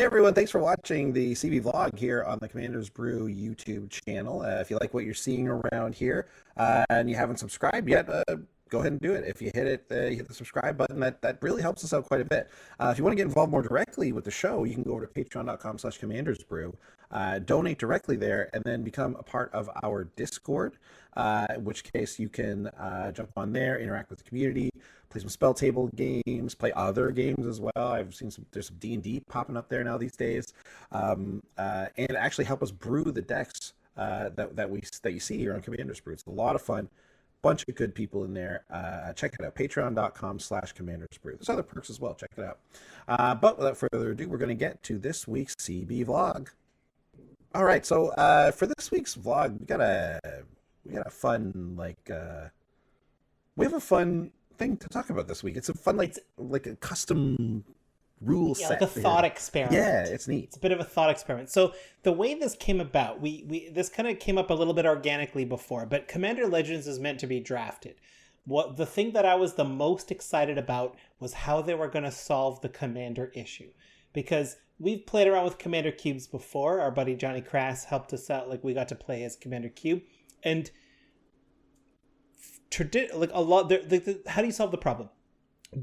Hey everyone, thanks for watching the CB vlog here on the Commander's Brew YouTube channel. If you like what you're seeing around here and you haven't subscribed yet, go ahead and do it. If you hit it, you hit the subscribe button. That really helps us out quite a bit. If you want to get involved more directly with the show, you can go over to patreon.com/commandersbrew, donate directly there, and then become a part of our Discord, in which case you can jump on there, interact with the community, play some spell table games, play other games as well. I've seen there's some D&D popping up there now these days, and actually help us brew the decks that you see here on Commander's Brew. It's a lot of fun. Bunch of good people in there. Check it out, patreon.com/commandersbrew. There's other perks as well. Check it out. But without further ado, we're going to get to this week's CB vlog. All right, so for this week's vlog, we got a fun we have a fun thing to talk about this week. It's a fun like a custom rule set, like a thought experiment. Yeah, it's neat. It's a bit of a thought experiment. So the way this came about, this kind of came up a little bit organically before, but Commander Legends is meant to be drafted. What the thing that I was the most excited about was how they were going to solve the Commander issue, because we've played around with Commander cubes before. Our buddy Johnny Crass helped us out. Like, we got to play as Commander cube, and how do you solve the problem?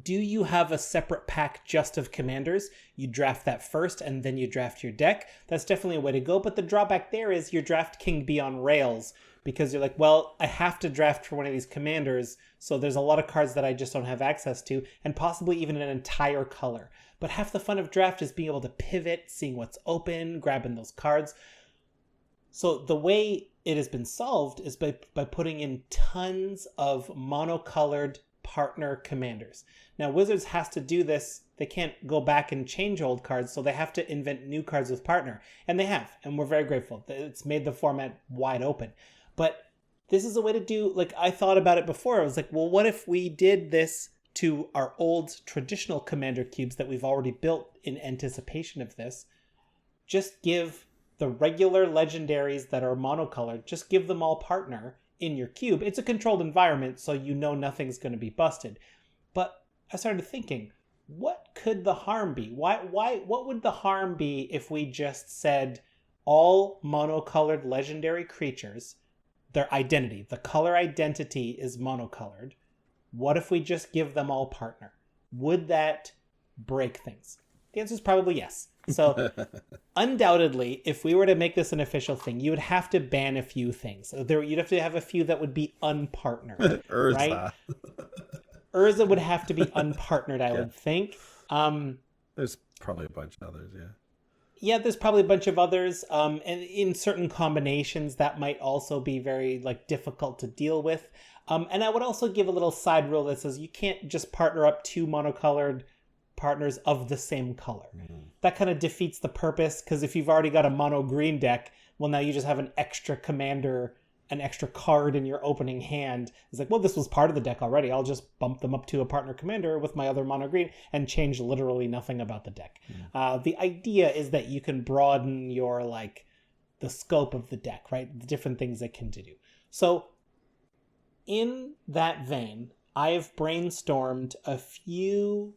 Do you have a separate pack just of commanders? You draft that first and then you draft your deck. That's definitely a way to go. But the drawback there is your draft king be on rails, because you're like, well, I have to draft for one of these commanders. So there's a lot of cards that I just don't have access to, and possibly even an entire color. But half the fun of draft is being able to pivot, seeing what's open, grabbing those cards. So the way it has been solved is by putting in tons of monocolored partner commanders. Now, Wizards has to do this. They can't go back and change old cards, so they have to invent new cards with partner. And they have, and we're very grateful. It's made the format wide open. But this is a way to do, like, I thought about it before. I was like, well, what if we did this to our old traditional commander cubes that we've already built in anticipation of this? Just give the regular legendaries that are monocolored, just give them all partner in your cube. It's a controlled environment, so you know nothing's going to be busted. But I started thinking, what could the harm be? What would the harm be if we just said all monocolored legendary creatures, their identity, the color identity is monocolored? What if we just give them all partner? Would that break things? The answer is probably yes. So undoubtedly, if we were to make this an official thing, you would have to ban a few things. You'd have to have a few that would be unpartnered, right? Urza would have to be unpartnered, I would think. There's probably a bunch of others, yeah. Yeah, there's probably a bunch of others. And in certain combinations, that might also be very difficult to deal with. And I would also give a little side rule that says you can't just partner up two monocolored partners of the same color. That kind of defeats the purpose, because if you've already got a mono green deck, well, now you just have an extra commander, an extra card in your opening hand. It's like, well, this was part of the deck already. I'll just bump them up to a partner commander with my other mono green and change literally nothing about the deck. The idea is that you can broaden your the scope of the deck, right? The different things it can do. So in that vein, I have brainstormed a few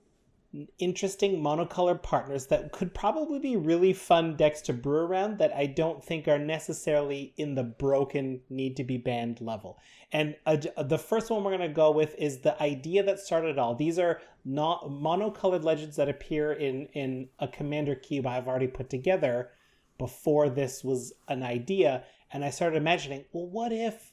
interesting monocolored partners that could probably be really fun decks to brew around, that I don't think are necessarily in the broken need to be banned level. And the first one we're going to go with is the idea that started it all. These are not monocolored legends that appear in a commander cube I've already put together before this was an idea. And I started imagining, well, what if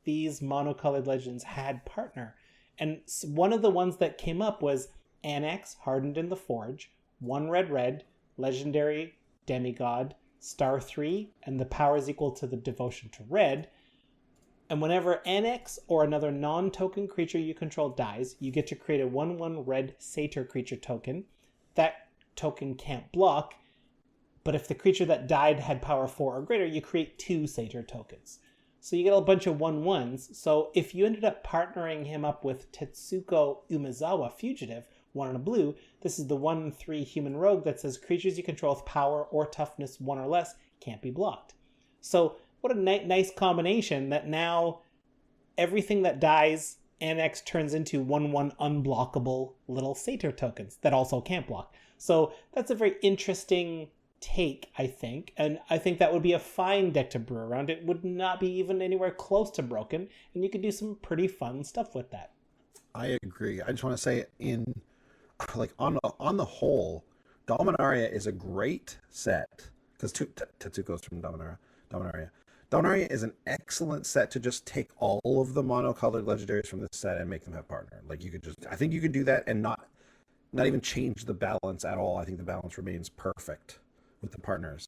these monocolored legends had partner? And one of the ones that came up was Anax, Hardened in the Forge, 1 red, legendary, demigod, star 3, and the power is equal to the devotion to red. And whenever Anax or another non-token creature you control dies, you get to create a 1/1 red satyr creature token. That token can't block, but if the creature that died had power 4 or greater, you create 2 satyr tokens. So you get a bunch of 1/1s. So if you ended up partnering him up with Tetsuko Umezawa Fugitive, 1 and a blue, this is the 1/3 human rogue that says creatures you control with power or toughness 1 or less can't be blocked. So what a nice combination that now everything that dies, Anax turns into 1/1 unblockable little satyr tokens that also can't block. So that's a very interesting take, I think. And I think that would be a fine deck to brew around. It would not be even anywhere close to broken. And you could do some pretty fun stuff with that. I agree. I just want to say on the whole, Dominaria is a great set because Tetsuko's from Dominaria. Dominaria is an excellent set to just take all of the monocolored legendaries from this set and make them have partner. Like I think you could do that and not even change the balance at all. I think the balance remains perfect with the partners.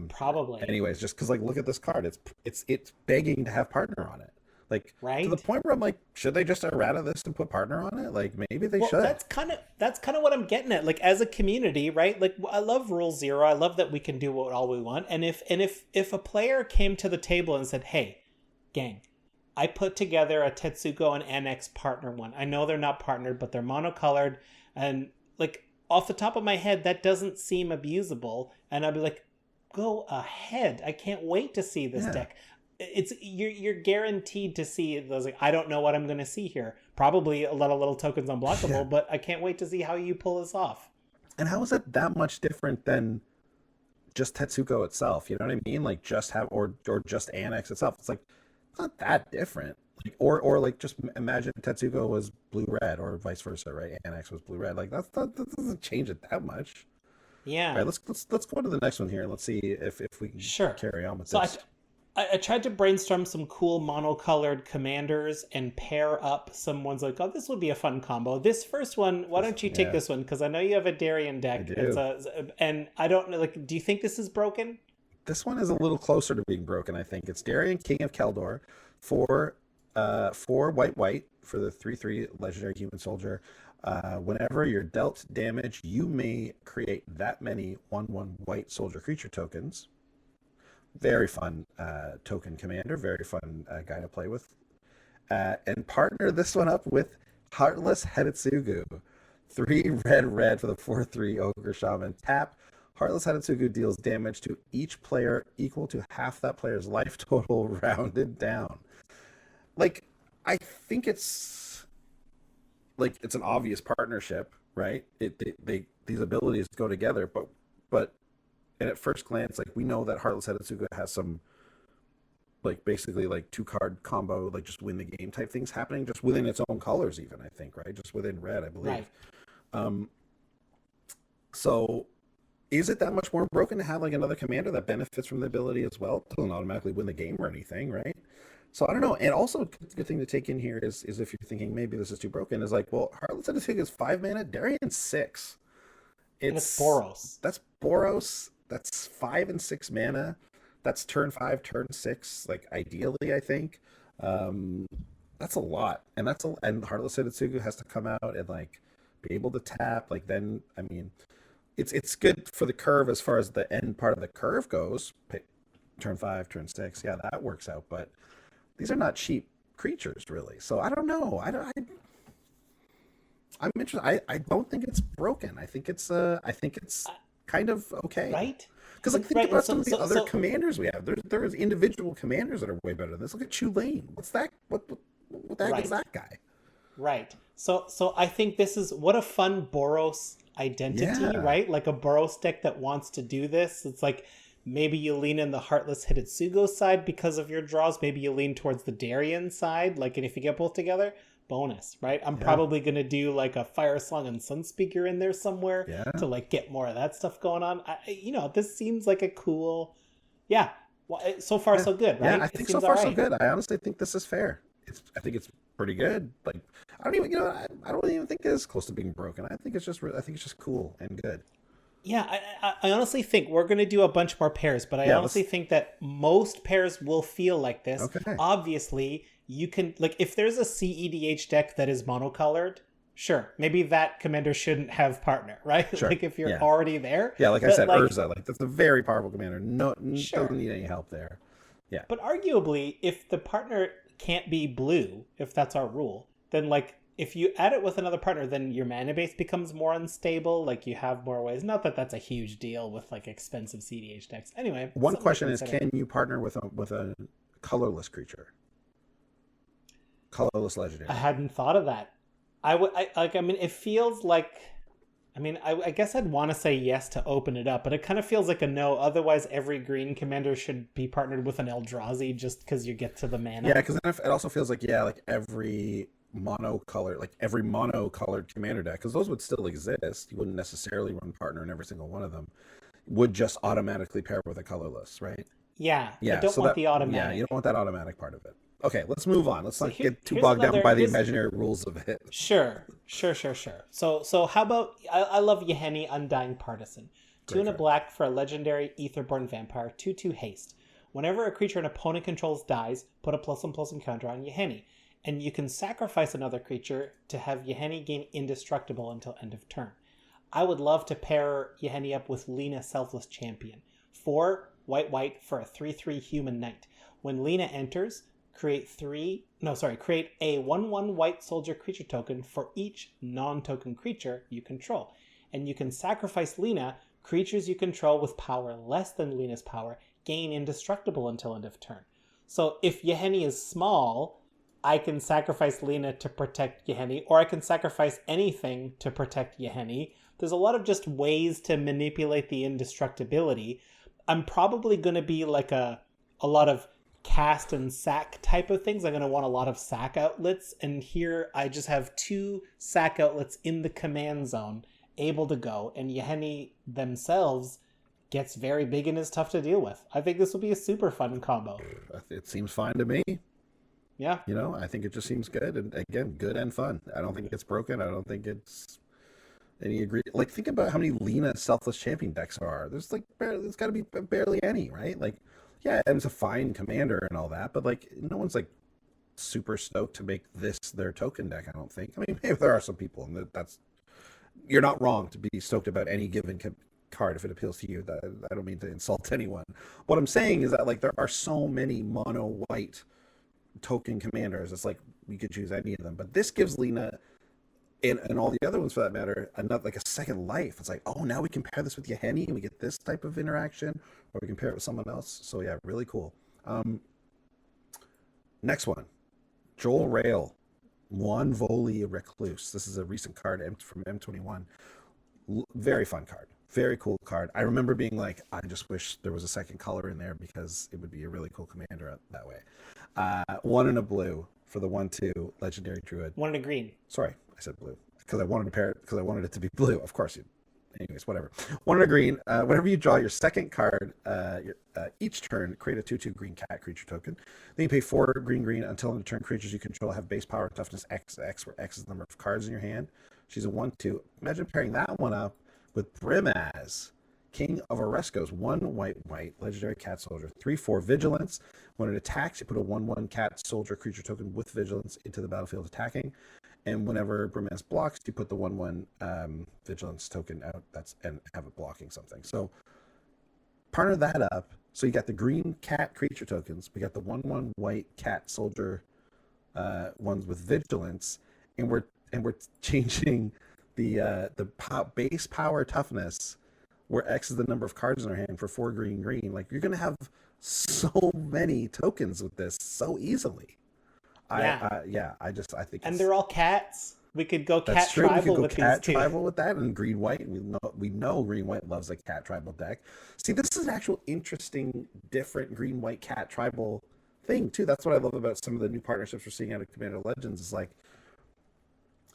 Probably. Anyways, just because look at this card, it's begging to have partner on it. Right? To the point where I'm like, should they just errata this and put partner on it? Maybe they should. That's kind of what I'm getting at. As a community, right? I love Rule 0. I love that we can do all we want. And if a player came to the table and said, "Hey, gang, I put together a Tetsuko and Anax partner one. I know they're not partnered, but they're monocolored, and off the top of my head, that doesn't seem abusable." And I'd be like, "Go ahead! I can't wait to see this deck." You're guaranteed to see those. I don't know what I'm going to see here. Probably a lot of little tokens unblockable, but I can't wait to see how you pull this off. And how is it that much different than just Tetsuko itself? You know what I mean? Just have or just Anax itself. It's not that different. Or just imagine Tetsuko was blue red or vice versa, right? Anax was blue red. That doesn't change it that much. Yeah. All right, let's go to the next one here and let's see if we can carry on with this. I tried to brainstorm some cool monocolored commanders and pair up some ones this would be a fun combo. This first one, why don't you take this one? Because I know you have a Darien deck. I do. And I don't know, do you think this is broken? This one is a little closer to being broken, I think. It's Darien, King of Keldor, for white for the 3/3 legendary human soldier. Whenever you're dealt damage, you may create that many 1/1 white soldier creature tokens. Very fun token commander, very fun guy to play with. And partner this one up with Heartless Hidetsugu. 3 red for the 4/3 Ogre Shaman. Tap. Heartless Hidetsugu deals damage to each player equal to half that player's life total rounded down. I think it's it's an obvious partnership, right? These abilities go together, but and at first glance, we know that Heartless Hidetsugu has some, basically 2-card combo, just win the game type things happening just within its own colors even, I think, right? Just within red, I believe. Right. So is it that much more broken to have another commander that benefits from the ability as well? Doesn't automatically win the game or anything, right? So I don't know. And also a good thing to take in here is if you're thinking maybe this is too broken, is Heartless Hidetsugu is 5 mana, Darien 6. It's Boros. That's Boros. That's 5 and 6 mana. That's turn 5, turn 6. Ideally, I think that's a lot, and and Heartless Hidetsugu has to come out and be able to tap. Then I mean, it's good for the curve as far as the end part of the curve goes. Turn 5, turn 6. Yeah, that works out. But these are not cheap creatures, really. So I don't know. I'm interested. I don't think it's broken. I think it's kind of okay, right? Because think about some of the other commanders we have. There's individual commanders that are way better than this. Look at Chulane. What's that? What the heck is that guy? Right. So I think this is what a fun Boros identity, right? A Boros deck that wants to do this. It's maybe you lean in the Heartless Hidetsugu side because of your draws. Maybe you lean towards the Darien side. And if you get both together, bonus, right? I'm probably going to do a Fire Slung and Sunspeaker in there somewhere to get more of that stuff going on. This seems like a cool, so far so good, right? Yeah, I think so far so good. I honestly think this is fair. I think it's pretty good. I don't even think it is close to being broken. I think it's just cool and good. Yeah, I honestly think we're going to do a bunch more pairs, but I honestly think that most pairs will feel like this. Okay. Obviously, you can, if there's a CEDH deck that is monocolored, sure, maybe that commander shouldn't have partner, right? Sure. If you're already there. Yeah, I said, Urza, that's a very powerful commander. No, doesn't need any help there. Yeah. But arguably, if the partner can't be blue, if that's our rule, then if you add it with another partner, then your mana base becomes more unstable. You have more ways. Not that that's a huge deal with expensive CDH decks. Anyway, one question is: can you partner with a colorless creature? Colorless legendary. I hadn't thought of that. It feels like I mean, I guess I'd want to say yes to open it up, but it kind of feels like a no. Otherwise, every green commander should be partnered with an Eldrazi just because you get to the mana. Yeah, because it also feels like, like every monocolored commander deck, because those would still exist. You wouldn't necessarily run partner in every single one of them. Would just automatically pair with a colorless, right? Yeah. I don't want the automatic. Yeah, you don't want that automatic part of it. Okay, let's move on. Let's not get too here's bogged down by the here's- imaginary rules of it. Sure. So how about I love Yahenni Undying Partisan. 2 and a black for a legendary Aetherborn Vampire, 2/2 haste. Whenever a creature an opponent controls dies, put a +1/+1 counter on Yahenni. And you can sacrifice another creature to have Yahenni gain indestructible until end of turn. I would love to pair Yahenni up with Lena Selfless Champion. 4 white for a 3/3 human knight. When Lena enters, create a 1/1 white soldier creature token for each non-token creature you control. And you can sacrifice Lena. Creatures you control with power less than Lena's power gain indestructible until end of turn. So if Yahenni is small, I can sacrifice Lena to protect Yahenni, or I can sacrifice anything to protect Yahenni. There's a lot of just ways to manipulate the indestructibility. I'm probably going to be like a lot of cast and sack type of things. I'm going to want a lot of sack outlets, and here I just have 2 sack outlets in the command zone able to go, and Yahenni themselves gets very big and is tough to deal with. I think this will be a super fun combo. It seems fine to me. Yeah. I think it just seems good, and again, good and fun. I don't think it's broken. I don't think it's any agree. Like, think about how many Lena Selfless Champion decks are. There's there's got to be barely any, right? Like, yeah, it's a fine commander and all that, but like, no one's like super stoked to make this their token deck. I don't think. I mean, maybe there are some people, and that's you're not wrong to be stoked about any given card if it appeals to you. I don't mean to insult anyone. What I'm saying is that like there are so many mono white token commanders. It's like we could choose any of them, but this gives Lena and all the other ones for that matter another like a second life. It's like, oh, now we can pair this with Yahenni and we get this type of interaction, or we can pair it with someone else. So yeah, really cool. Next one, Jolrael, One Voli Recluse. This is a recent card from M21. Very fun card, very cool card. I remember being like, I just wish there was a second color in there because it would be a really cool commander that way. 1 and a blue for the 1/2 legendary druid. 1 and a green. Sorry, I said blue because I wanted to pair it because I wanted it to be blue. Of course, anyways, whatever. 1 and a green. Whenever you draw your second card, each turn, create a 2/2 green cat creature token. Then you pay 4 green until end of turn. Creatures you control have base power toughness X, where X is the number of cards in your hand. She's a 1/2. Imagine pairing that one up with Brimaz, King of Oreskos, 1 white legendary cat soldier, 3/4 vigilance. When it attacks, you put a 1/1 cat soldier creature token with vigilance into the battlefield attacking. And whenever Brimaz blocks, you put the 1/1 vigilance token out. And have it blocking something. So partner that up. So you got the green cat creature tokens. We got the 1/1 white cat soldier ones with vigilance, and we're changing the base power toughness, where X is the number of cards in our hand, for 4 green. Like, you're gonna have so many tokens with this so easily. Yeah. I think, and they're all cats. We could go cat that's true. tribal we could go with cat these two. tribal with that, and green white. We know green white loves a cat tribal deck. See, this is an actual interesting, different green white cat tribal thing too. That's what I love about some of the new partnerships we're seeing out of Commander Legends. Is like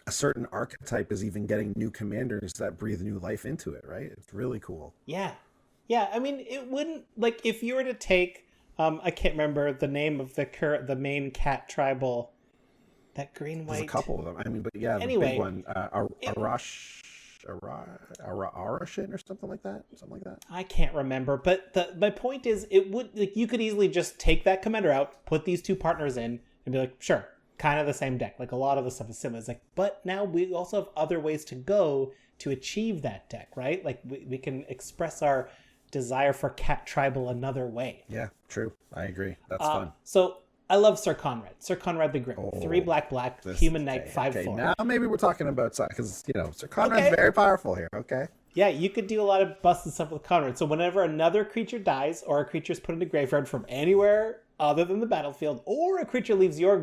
a certain archetype is even getting new commanders that breathe new life into it. Right? It's really cool. Yeah. I mean, it wouldn't, like, if you were to take, I can't remember the name of the main cat tribal. That green white. There's a couple of them. I mean, but yeah, the big one, Arashin or something like that. I can't remember, but my point is, it would, like, you could easily just take that commander out, put these 2 partners in, and be like, sure, kind of the same deck. Like, a lot of the stuff is similar. It's like, but now we also have other ways to go to achieve that deck, right? Like, we can express our desire for cat tribal another way. Yeah, true. I agree. That's fun. So I love Syr Konrad. Syr Konrad the Grim. 3 black, human knight, 5/4. Okay, now maybe we're talking about side, because Syr Konrad's very powerful here. Okay. Yeah, you could do a lot of busting stuff with Konrad. So whenever another creature dies, or a creature is put into graveyard from anywhere other than the battlefield, or a creature leaves your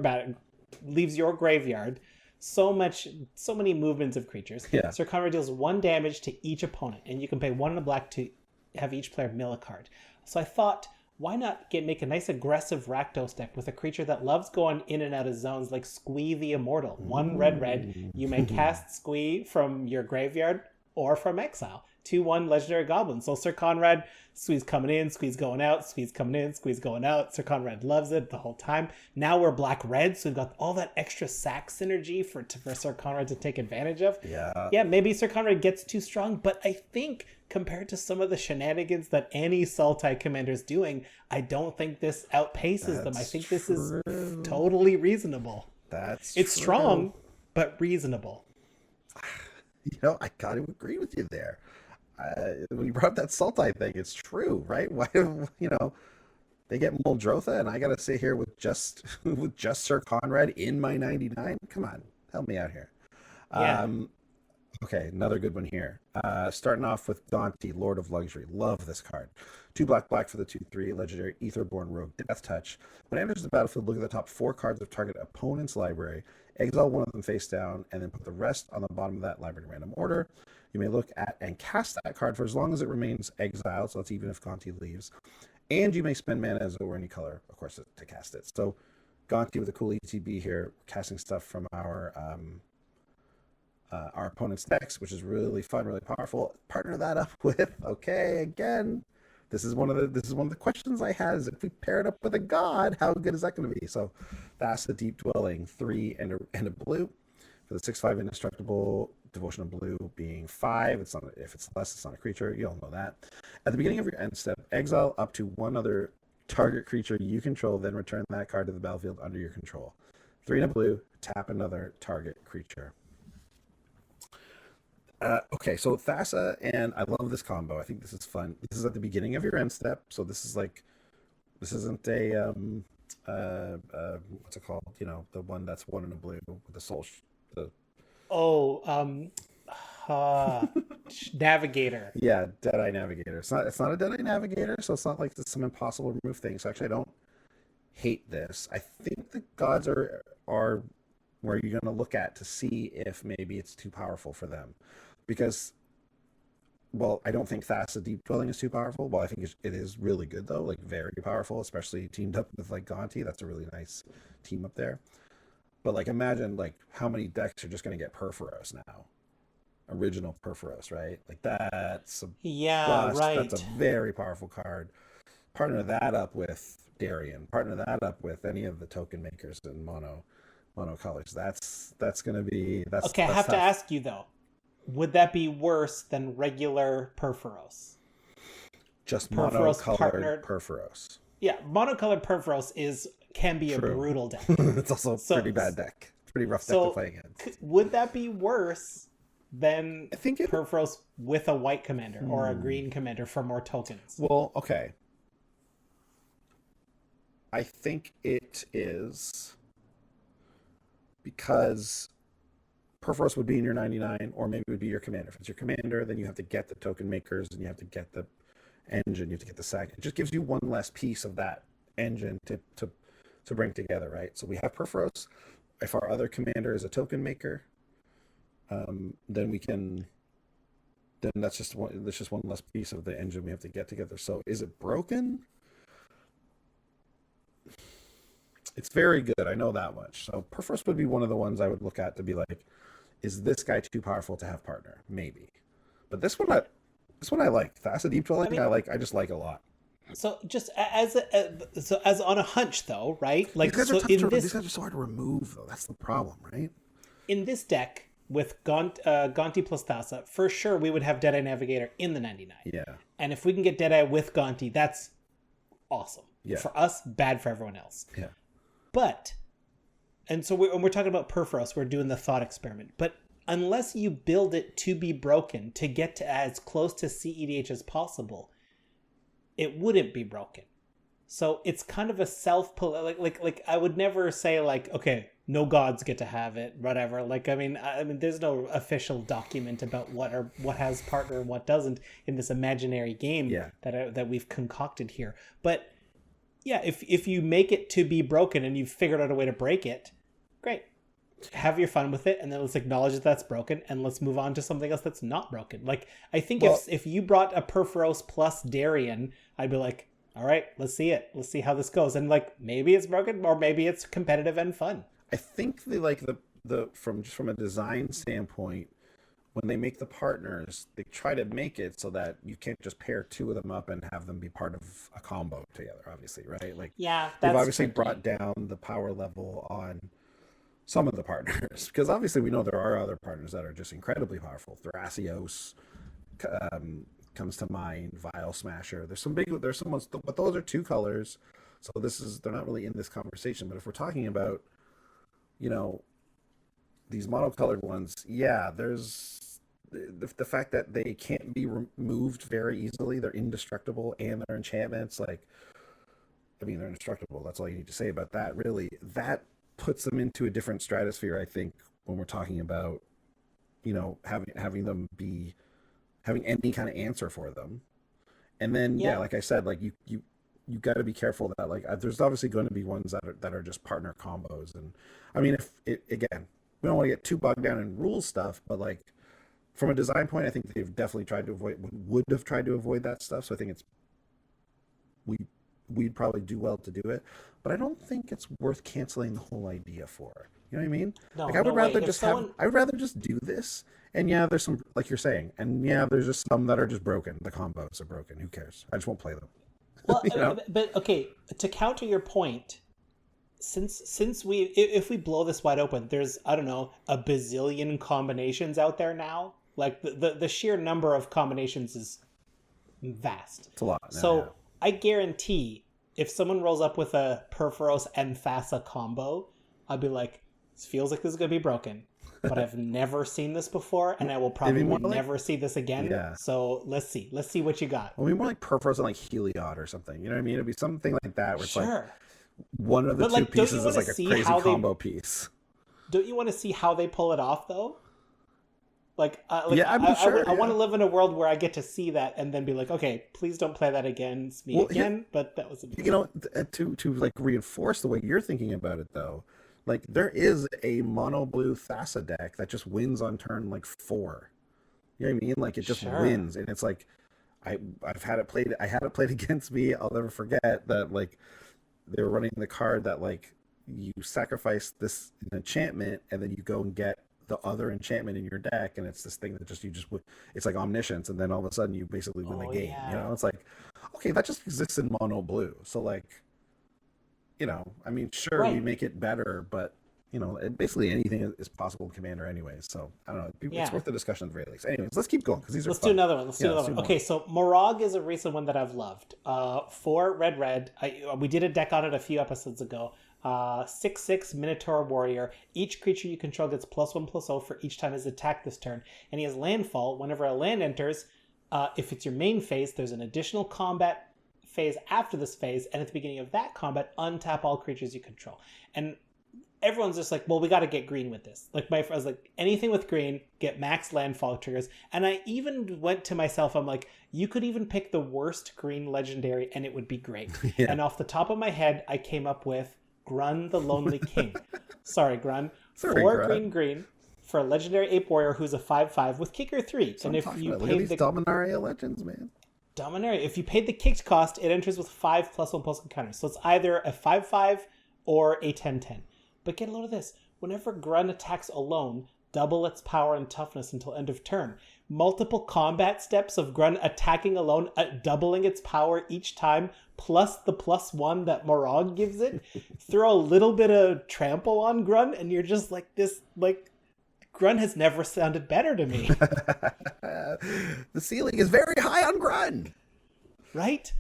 graveyard, so many movements of creatures. Yeah. Syr Konrad deals 1 damage to each opponent, and you can pay 1 in a black to have each player mill a card. So I thought, why not make a nice aggressive Rakdos deck with a creature that loves going in and out of zones like Squee the Immortal. 1 red. You may cast Squee from your graveyard or from exile. 2/1 legendary goblin. So Syr Konrad, Squee's coming in, Squee's going out, Squee's coming in, Squee's going out. Syr Konrad loves it the whole time. Now we're black-red, so we've got all that extra sack synergy for Syr Konrad to take advantage of. Yeah, maybe Syr Konrad gets too strong, but I think compared to some of the shenanigans that any Sultai commander's doing, I don't think this outpaces them. I think this is totally reasonable. It's strong, but reasonable. I gotta agree with you there. When you brought up that Sultai thing, it's true, right? Why, they get Muldrotha, and I gotta sit here with just Syr Konrad in my 99. Come on, help me out here. Yeah. Okay, another good one here. Starting off with Gonti, Lord of Luxury. Love this card. 2 black for the 2/3 legendary Aetherborn Rogue Death Touch. When it enters the battlefield, look at the top 4 cards of target opponent's library, exile 1 of them face down, and then put the rest on the bottom of that library in random order. You may look at and cast that card for as long as it remains exiled, so that's even if Gonti leaves. And you may spend mana as though any color, of course, to cast it. So Gonti with a cool ETB here, casting stuff from our opponent's decks, which is really fun, really powerful. Partner that up with, okay, again, this is one of the questions I had, is if we pair it up with a god, how good is that going to be? So that's the Deep Dwelling, 3 and a blue for the 6/5 indestructible. Devotion of blue being 5. It's not, if it's less, it's not a creature. You all know that. At the beginning of your end step, exile up to 1 other target creature you control, then return that card to the battlefield under your control. 3 and a blue, tap another target creature. Okay, so Thassa, and I love this combo. I think this is fun. This is at the beginning of your end step, so this isn't a what's it called? The one that's 1 and a blue with the soul. Navigator. Yeah, Deadeye Navigator. It's not a Deadeye Navigator, so it's not like this some impossible remove thing. So actually, I don't hate this. I think the gods are where you're going to look at to see if maybe it's too powerful for them, because, well, I don't think Thassa Deep Dwelling is too powerful. Well, I think it is really good though, like very powerful, especially teamed up with like Gonti. That's a really nice team up there. But like, imagine like how many decks are just going to get Purphoros now. Original Purphoros, right? Like that's a bust. Right. That's a very powerful card. Partner that up with Darien. Partner that up with any of the token makers in mono colors. That's going to be okay. I have to ask you though, would that be worse than regular Purphoros? Just Purphoros monocolored Purphoros. Yeah, monocolored Purphoros can be True. A brutal deck. It's also a pretty bad deck. It's a pretty rough deck to play against. Would that be worse than I think Purphoros with a white commander or a green commander for more tokens? Well, okay. I think it is because Purphoros would be in your 99, or maybe it would be your commander. If it's your commander, then you have to get the token makers, and you have to get the engine, you have to get the sack. It just gives you one less piece of that engine to bring together, right? So we have Purphoros. If our other commander is a token maker, then that's just one less piece of the engine we have to get together. So is it broken? It's very good. I know that much. So Purphoros would be one of the ones I would look at to be like, is this guy too powerful to have partner? Maybe. But this one I like. Thassa Deep Dwelling, I just like a lot. So just as on a hunch though, right? Like, these guys are so hard to remove though. That's the problem, right? In this deck with Gonti plus Thassa, for sure we would have Deadeye Navigator in the 99. Yeah. And if we can get Deadeye with Gonti, that's awesome. Yeah. For us, bad for everyone else. Yeah. But, and so we're talking about Purphoros, we're doing the thought experiment. But unless you build it to be broken, to get to as close to CEDH as possible, it wouldn't be broken. So it's kind of a like I would never say like, okay, no gods get to have it, whatever. Like, I mean, there's no official document about what has partner and what doesn't in this imaginary game that we've concocted here. But yeah, if you make it to be broken and you've figured out a way to break it, great. have your fun with it, and then let's acknowledge that that's broken, and let's move on to something else that's not broken. Like, I think if you brought a Purphoros plus Darien, I'd be like, all right, let's see it. Let's see how this goes. And like, maybe it's broken, or maybe it's competitive and fun. I think from a design standpoint, when they make the partners, they try to make it so that you can't just pair two of them up and have them be part of a combo together, obviously, right? Like, yeah, they've obviously brought down the power level on some of the partners, because obviously we know there are other partners that are just incredibly powerful. Thrasios comes to mind, Vile Smasher. There's some ones, but those are two colors, so they're not really in this conversation. But if we're talking about, these monocolored ones, yeah, there's the fact that they can't be removed very easily. They're indestructible, and their enchantments, like, I mean, they're indestructible. That's all you need to say about that, really. That puts them into a different stratosphere, I think, when we're talking about, having them be having any kind of answer for them. And then, like I said, like you got to be careful that, like, there's obviously going to be ones that are just partner combos. And I mean, again, we don't want to get too bogged down in rule stuff, but like, from a design point, I think they've definitely tried to would have tried to avoid that stuff. So I think we'd probably do well to do it, but I don't think it's worth canceling the whole idea for. You know what I mean? No, like, I would rather just do this. And yeah, there's some, like you're saying, and yeah, there's just some that are just broken. The combos are broken. Who cares? I just won't play them. Well, but okay, to counter your point, since if we blow this wide open, there's, I don't know, a bazillion combinations out there now. Like, the sheer number of combinations is vast. It's a lot. So I guarantee if someone rolls up with a Purphoros and Thassa combo, I'd be like, this feels like this is going to be broken, but I've never seen this before, and I will probably never see this again. Yeah. So let's see what you got. Well, more like Purphoros and like Heliod or something. You know what I mean? It'd be something like that, where it's like one of the two pieces is like a crazy combo piece. Don't you want to see how they pull it off, though? Yeah, I'm sure. I want to live in a world where I get to see that and then be like, okay, please don't play that against me again. Yeah, but that was to like reinforce the way you're thinking about it, though. Like, there is a mono blue Thassa deck that just wins on turn like 4. You know what I mean? Like, it just wins, and it's like, I've had it played. I had it played against me. I'll never forget that. Like, they were running the card that, like, you sacrifice this enchantment and then you go and get the other enchantment in your deck, and it's this thing that it's like omniscience, and then all of a sudden you basically win the game. Yeah. It's like, okay, that just exists in mono blue. So, like, I mean, sure, we make it better, but basically anything is possible in Commander anyway. So I don't know. It's worth the discussion at the very least. Anyways, let's keep going, because these are Let's fun. do another one. Let's do another one. Okay, so Morag is a recent one that I've loved. 4 red. We did a deck on it a few episodes ago. 6/6 Minotaur Warrior. Each creature you control gets +1/+0 for each time it's attacked this turn. And he has landfall. Whenever a land enters, if it's your main phase, there's an additional combat phase after this phase, and at the beginning of that combat, untap all creatures you control. And everyone's just like, well, we got to get green with this. Like, I was like, anything with green, get max landfall triggers. And I even went to myself, I'm like, you could even pick the worst green legendary and it would be great. Yeah. And off the top of my head, I came up with Grun the Lonely King. Sorry, Grun. 4 green for a legendary ape warrior who's a 5/5 with kicker 3. And if you pay these Dominaria legends, man. Dominaria. If you paid the kicked cost, it enters with 5 +1/+1 counters. So it's either a 5/5 or a 10/10. But get a load of this. Whenever Grun attacks alone, double its power and toughness until end of turn. Multiple combat steps of Grun attacking alone, doubling its power each time, plus the +1 that Morag gives it. Throw a little bit of trample on Grun, and you're just like this, like, Grun has never sounded better to me. The ceiling is very high on Grun. Right?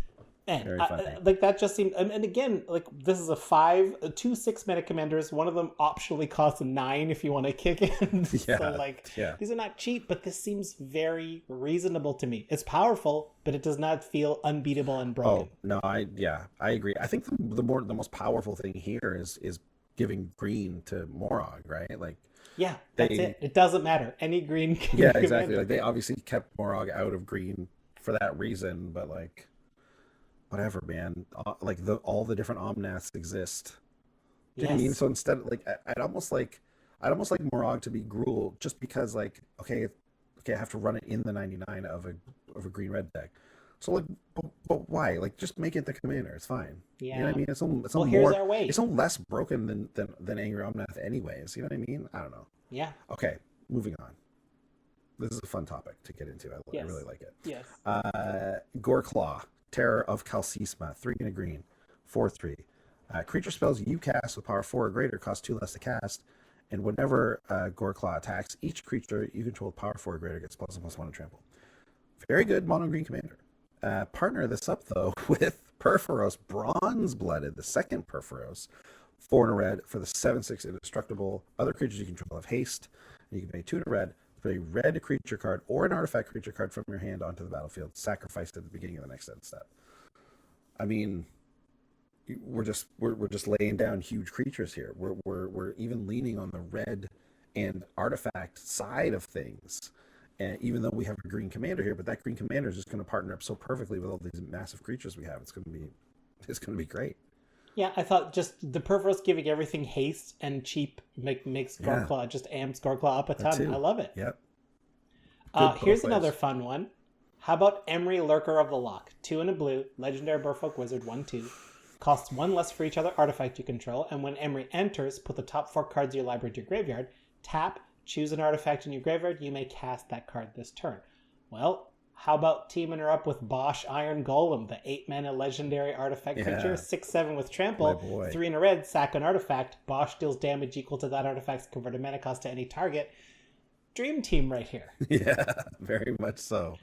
And like, that just seemed, and again, like, this is two 6-mana commanders. One of them optionally costs 9 if you want to kick in. So, like, these are not cheap, but this seems very reasonable to me. It's powerful, but it does not feel unbeatable and broken. Oh no, I agree. I think the most powerful thing here is giving green to Morag, right? Like, yeah, that's it. It doesn't matter. Any green can be exactly. commanded. Like, they obviously kept Morag out of green for that reason, but, like, whatever, man. Like, all the different Omnaths exist. Do you know what I mean? So instead, like, I'd almost like, I'd almost like Morag to be Gruul just because, like, okay, I have to run it in the 99 of a green red deck. So like, but why? Like, just make it the commander. It's fine. You know what I mean? It's Well, here's our way. It's no less broken than Angry Omnath anyways. You know what I mean? I don't know. Yeah. Okay, moving on. This is a fun topic to get into. I really like it. Yes. Goreclaw, Terror of Kalsisma, 3 and a green, 4/3. Creature spells you cast with power 4 or greater cost 2 less to cast, and whenever Goreclaw attacks, each creature you control with power 4 or greater gets +1/+1 and trample. Very good mono green commander. Partner this up though with Purphoros, Bronze Blooded, the second Purphoros, 4 and a red for the 7/6 indestructible. Other creatures you control have haste. And you can pay 2 and a red. Put a red creature card or an artifact creature card from your hand onto the battlefield, sacrificed at the beginning of the next end step. I mean, we're just laying down huge creatures here. We're even leaning on the red and artifact side of things. And even though we have a green commander here, but that green commander is just going to partner up so perfectly with all these massive creatures we have. It's going to be great. Yeah, I thought just the Purphoros giving everything haste and cheap makes Goreclaw, just amps Goreclaw up a ton. I love it. Yep. Here's another fun one. How about Emry, Lurker of the Loch? 2 and a blue, legendary Merfolk Wizard, 1/2. Costs 1 less for each other artifact you control, and when Emry enters, put the top 4 cards of your library to your graveyard, tap, choose an artifact in your graveyard, you may cast that card this turn. Well, how about teaming her up with Bosh Iron Golem, the 8-mana legendary artifact creature, 6/7 with trample, 3 and a red, sack an artifact. Bosh deals damage equal to that artifact's converted mana cost to any target. Dream team right here. Yeah, very much so.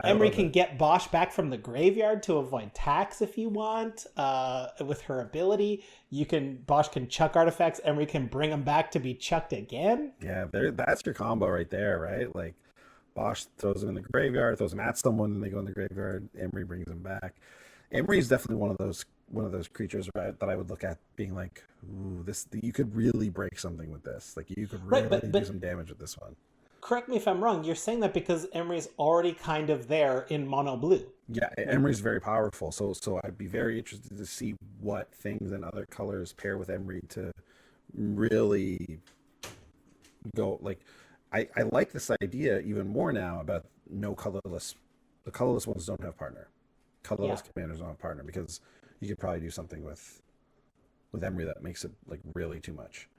Emry can get Bosh back from the graveyard to avoid tax if you want. With her ability, Bosh can chuck artifacts. Emry can bring them back to be chucked again. Yeah, that's your combo right there, right? Like, Bosh throws them in the graveyard, throws them at someone, and they go in the graveyard. Emry brings them back. Emry is definitely one of those creatures, right, that I would look at being like, ooh, you could really break something with this. Like, you could really do some damage with this one. Correct me if I'm wrong. You're saying that because Emery's already kind of there in mono blue. Yeah, Emery's very powerful. So I'd be very interested to see what things and other colors pair with Emry to really go. Like, I like this idea even more now about no colorless. The colorless ones don't have partner. Colorless commanders don't have partner, because you could probably do something with Emry that makes it like really too much.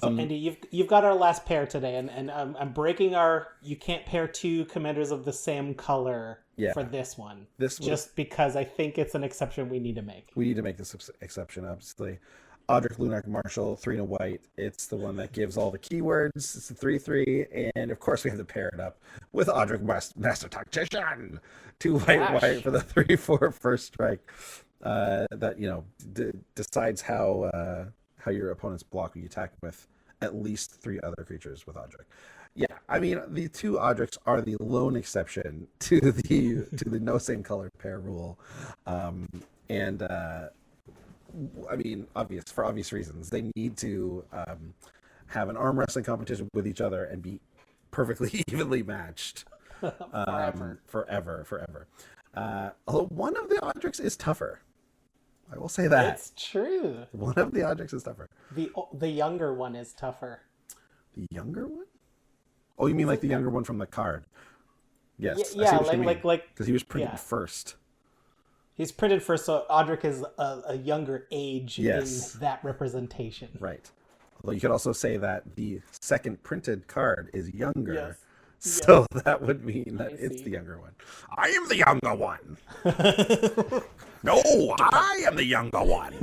So Andy, you've got our last pair today, and I'm breaking you can't pair 2 commanders of the same color for this one. Just because I think it's an exception we need to make. We need to make this exception, obviously. Audrey Lunark Marshall, 3 and a white. It's the one that gives all the keywords. It's a 3/3, and of course we have to pair it up with Audrey Master Tactician, 2 white for the 3/4 first strike. That decides how your opponent's block when you attack with at least 3 other creatures with Audric. Yeah, I mean, the 2 Audrics are the lone exception to the no same color pair rule, I mean, for obvious reasons. They need to have an arm wrestling competition with each other and be perfectly evenly matched forever. Although one of the Audrics is tougher. I will say that. It's true. One of the Audrics is tougher. The younger one is tougher. The younger one? Oh, you mean like the younger one from the card? Yes. Yeah, like because he was printed first. He's printed first, so Audric is a younger age in that representation. Right. Although you could also say that the second printed card is younger. Yes. So that would mean that it's the younger one. I am the younger one. No, I am the younger one.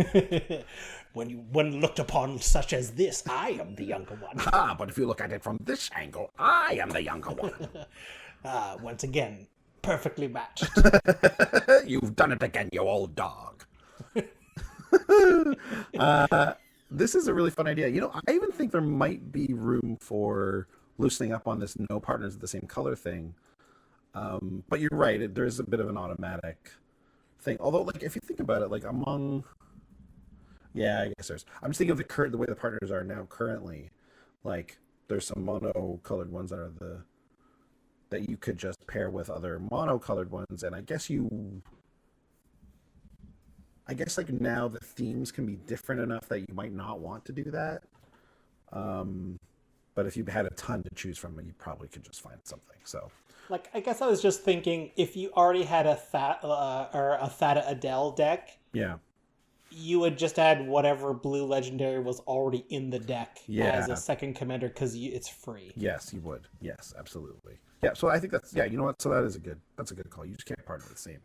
When looked upon such as this, I am the younger one. But if you look at it from this angle, I am the younger one. Once again, perfectly matched. You've done it again, you old dog. This is a really fun idea. I even think there might be room for loosening up on this no partners of the same color thing. But you're right, there is a bit of an automatic thing. Although, like, if you think about it, like I guess I'm just thinking of the way the partners are now currently. Like, there's some mono colored ones that you could just pair with other mono colored ones, and I guess like now the themes can be different enough that you might not want to do that. But if you had a ton to choose from, you probably could just find something. So, like, I guess I was just thinking, if you already had a Thada Adele deck, yeah, you would just add whatever blue legendary was already in the deck as a second commander because it's free. Yes, you would. Yes, absolutely. Yeah, so I think that's you know what? So that's a good call. You just can't partner with the same.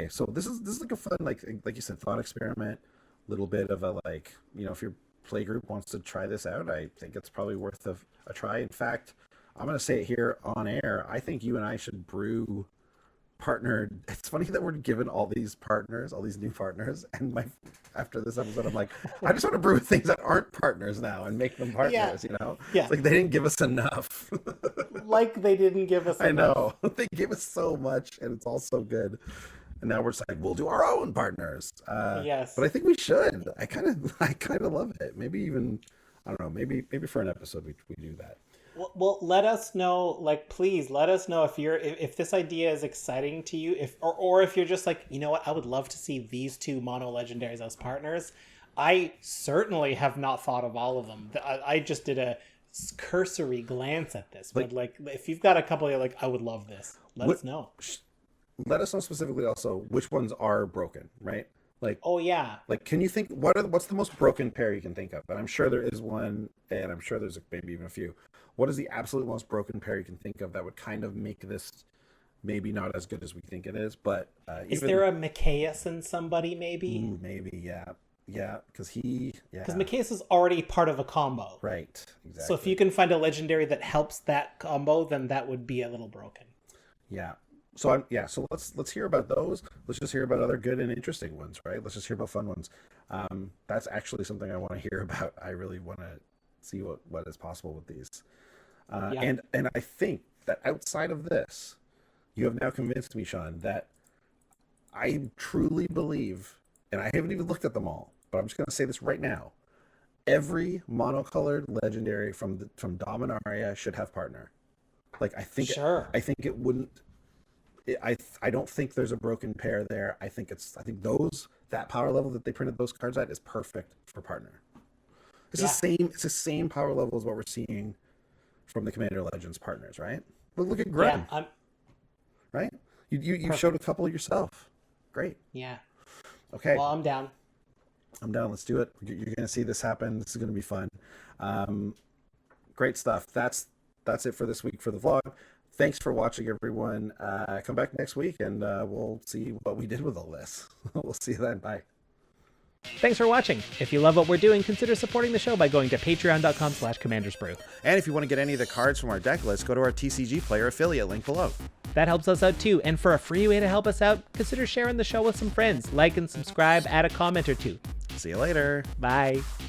So this is like a fun like you said, thought experiment, little bit of a like, you know, if your play group wants to try this out, I think it's probably worth a try. In fact, I'm gonna say it here on air. I think you and I should brew partnered. It's funny that we're given all these partners, all these new partners, and after this episode I'm like, I just want to brew things that aren't partners now and make them partners. You know, it's like they didn't give us enough. Like they didn't give us enough. I know, they gave us so much and it's all so good, and now we're just like, we'll do our own partners. Yes, but I think we should. I kind of love it. Maybe even, I don't know, maybe for an episode we do that. Well, let us know, like, please let us know if this idea is exciting to you, or if you're just like, you know what, I would love to see these two mono legendaries as partners. I certainly have not thought of all of them. I just did a cursory glance at this, but like, if you've got a couple, you're like, I would love this. Let us know. Let us know specifically also which ones are broken, right? Like, oh yeah, like, can you think what's the most broken pair you can think of? And I'm sure there is one, and I'm sure there's maybe even a few. What is the absolute most broken pair you can think of that would kind of make this maybe not as good as we think it is? But is there a Mattias and somebody maybe? Ooh, maybe, yeah, because Mattias is already part of a combo, right? Exactly. So if you can find a legendary that helps that combo, then that would be a little broken. Yeah. So so let's hear about those. Let's just hear about other good and interesting ones, right? Let's just hear about fun ones. That's actually something I want to hear about. I really want to see what is possible with these. And I think that outside of this, you have now convinced me, Sean, that I truly believe, and I haven't even looked at them all, but I'm just going to say this right now: every monocolored legendary from Dominaria should have partner. Like, I think it wouldn't. I don't think there's a broken pair there. I think that power level that they printed those cards at is perfect for partner. It's the same power level as what we're seeing from the Commander Legends partners, right? Look at Grun. Yeah, right? You showed a couple yourself. Great. Yeah. Okay. Well, I'm down. Let's do it. You're going to see this happen. This is going to be fun. Great stuff. That's it for this week for the vlog. Thanks for watching, everyone. Come back next week, and we'll see what we did with all this. We'll see you then. Bye. Thanks for watching. If you love what we're doing, consider supporting the show by going to patreon.com/commandersbrew. And if you want to get any of the cards from our deck list, go to our TCG Player affiliate link below. That helps us out too, and for a free way to help us out, consider sharing the show with some friends. Like and subscribe, add a comment or two. See you later. Bye.